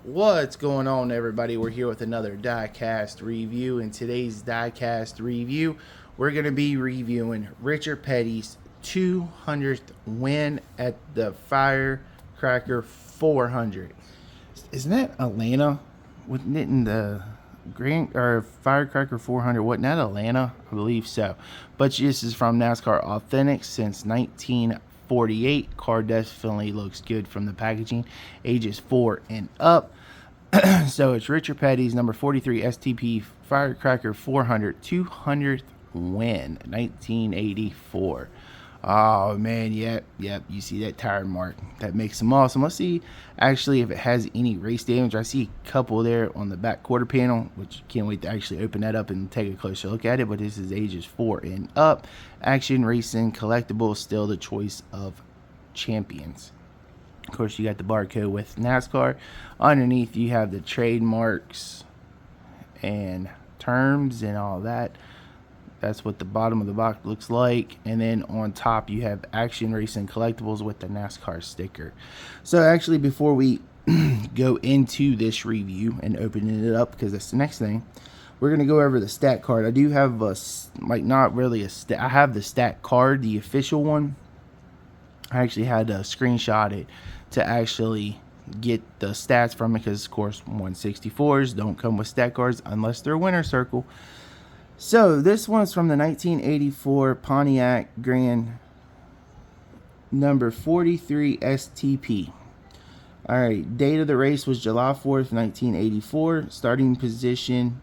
What's going on, everybody? We're here with another Diecast review. In today's Diecast review, we're going to be reviewing Richard Petty's 200th win at the Firecracker 400. Isn't that Atlanta? Wasn't it in the Grand or Firecracker 400? Wasn't that Atlanta? I believe so. But this is from NASCAR Authentic since 1948. Car definitely looks good from the packaging. Ages 4 and up. So it's Richard Petty's number 43 STP Firecracker 400 200th win, 1984. Oh man, yep. You see that tire mark? That makes him awesome. Let's see actually if it has any race damage. I see a couple there on the back quarter panel, which can't wait to actually open that up and take a closer look at it. But this is ages 4 and up. Action Racing Collectibles, still the choice of champions. Of course, you got the barcode with NASCAR. Underneath, you have the trademarks and terms and all that. That's what the bottom of the box looks like. And then on top, you have Action Racing Collectibles with the NASCAR sticker. So actually, before we go into this review and opening it up, because that's the next thing, we're going to go over the stat card. I do have a, not really a stat. I have the stat card, the official one. I actually had to screenshot it to actually get the stats from it, because of course 164s don't come with stat cards unless they're winner circle. So this one's from the 1984 Pontiac Grand number 43 STP. Alright, date of the race was July 4th, 1984. Starting position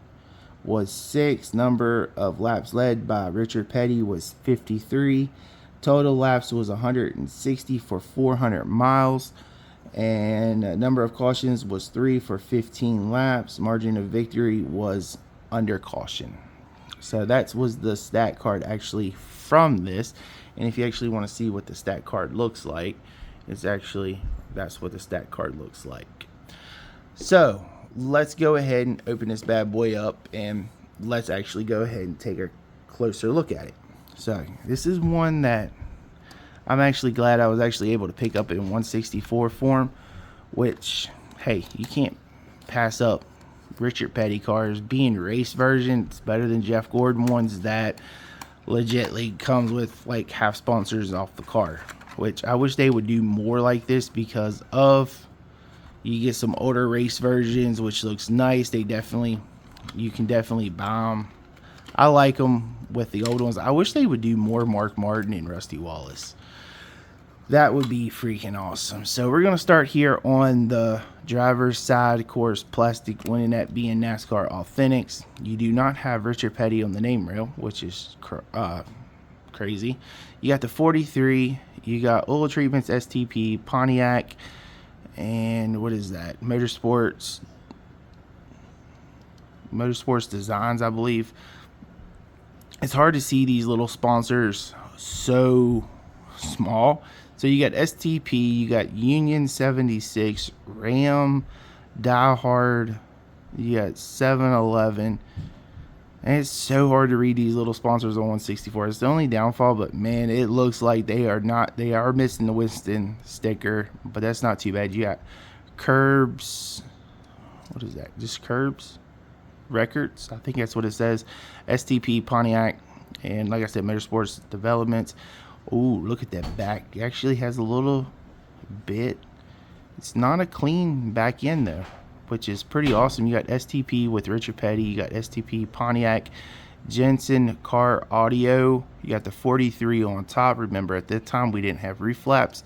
was 6. Number of laps led by Richard Petty was 53. Total laps was 160 for 400 miles. And number of cautions was 3 for 15 laps. Margin of victory was under caution. So that was the stat card actually from this. And if you actually want to see what the stat card looks like, it's actually, that's what the stat card looks like. So let's go ahead and open this bad boy up, and let's actually go ahead and take a closer look at it. So this is one that I'm actually glad I was actually able to pick up in 164 form, which, hey, you can't pass up Richard Petty cars. Being race version, it's better than Jeff Gordon ones that legitly comes with like half sponsors off the car, which I wish they would do more like this, because of, you get some older race versions which looks nice. They definitely, you can definitely buy them. I like them with the old ones. I wish they would do more Mark Martin and Rusty Wallace. That would be freaking awesome. So we're going to start here on the driver's side. Of course, plastic winning that being NASCAR Authentics. You do not have Richard Petty on the name rail, which is crazy. You got the 43. You got Oil Treatments, STP, Pontiac, and what is that? Motorsports Designs, I believe. It's hard to see these little sponsors so small. So you got STP, you got Union 76, Ram, Die Hard, you got 7-Eleven. And it's so hard to read these little sponsors on 164. It's the only downfall, but man, it looks like they are missing the Winston sticker, but that's not too bad. You got Curbs, what is that? Just Curbs Records, I think that's what it says. STP, Pontiac, and like I said, Motorsports Developments. Ooh, look at that back. It actually has a little bit. It's not a clean back end though, which is pretty awesome. You got STP with Richard Petty. You got STP, Pontiac, Jensen Car Audio. You got the 43 on top. Remember, at that time we didn't have roof flaps.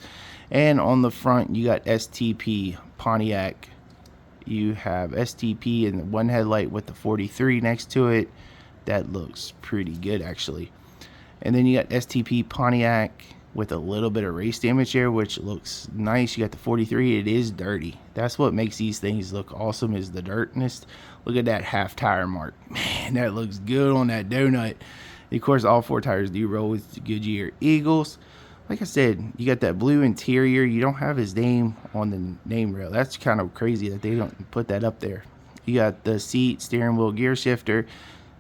And on the front, you got STP, Pontiac. You have STP and one headlight with the 43 next to it. That looks pretty good actually. And then you got STP Pontiac with a little bit of race damage here, which looks nice. You got the 43. It is dirty. That's what makes these things look awesome, is the dirtness. Look at that half tire mark. Man, that looks good on that donut. And of course, all 4 tires do roll with the Goodyear Eagles. Like I said, you got that blue interior. You don't have his name on the name rail. That's kind of crazy that they don't put that up there. You got the seat, steering wheel, gear shifter.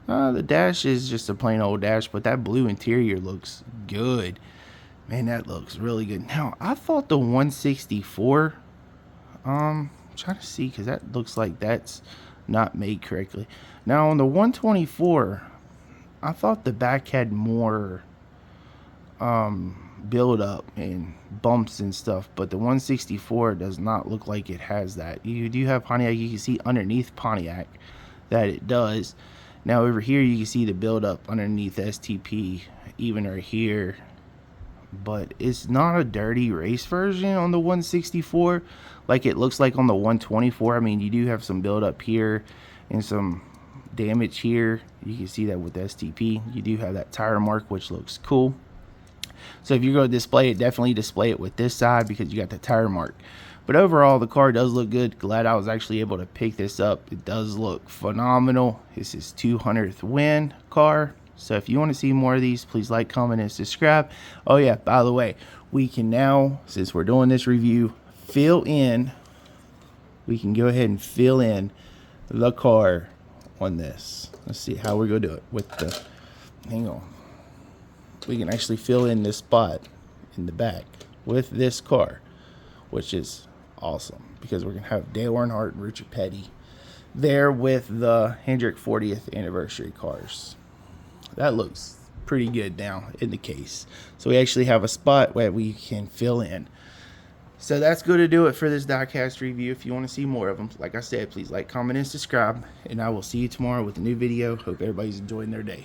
The dash is just a plain old dash, but that blue interior looks good. Man, that looks really good. Now, I thought the 164 I'm trying to see because that looks like that's not made correctly. Now on the 124, I thought the back had more build up and bumps and stuff, but the 164 does not look like it has that. You do have Pontiac. You can see underneath Pontiac that it does. Now over here you can see the build up underneath STP, even right here, but it's not a dirty race version on the 164 like it looks like on the 124. I mean, you do have some build up here and some damage here. You can see that with the STP. You do have that tire mark, which looks cool. So if you're going to display it, definitely display it with this side because you got the tire mark. But overall, the car does look good. Glad I was actually able to pick this up. It does look phenomenal. This is 200th win car. So if you want to see more of these, please like, comment, and subscribe. Oh yeah, by the way, we can now, since we're doing this review, fill in. We can go ahead and fill in the car on this. Let's see how we're going to do it with the, hang on. We can actually fill in this spot in the back with this car, which is awesome because we're going to have Dale Earnhardt and Richard Petty there with the Hendrick 40th anniversary cars. That looks pretty good now in the case. So we actually have a spot where we can fill in. So that's going to do it for this diecast review. If you want to see more of them, like I said, please like, comment, and subscribe. And I will see you tomorrow with a new video. Hope everybody's enjoying their day.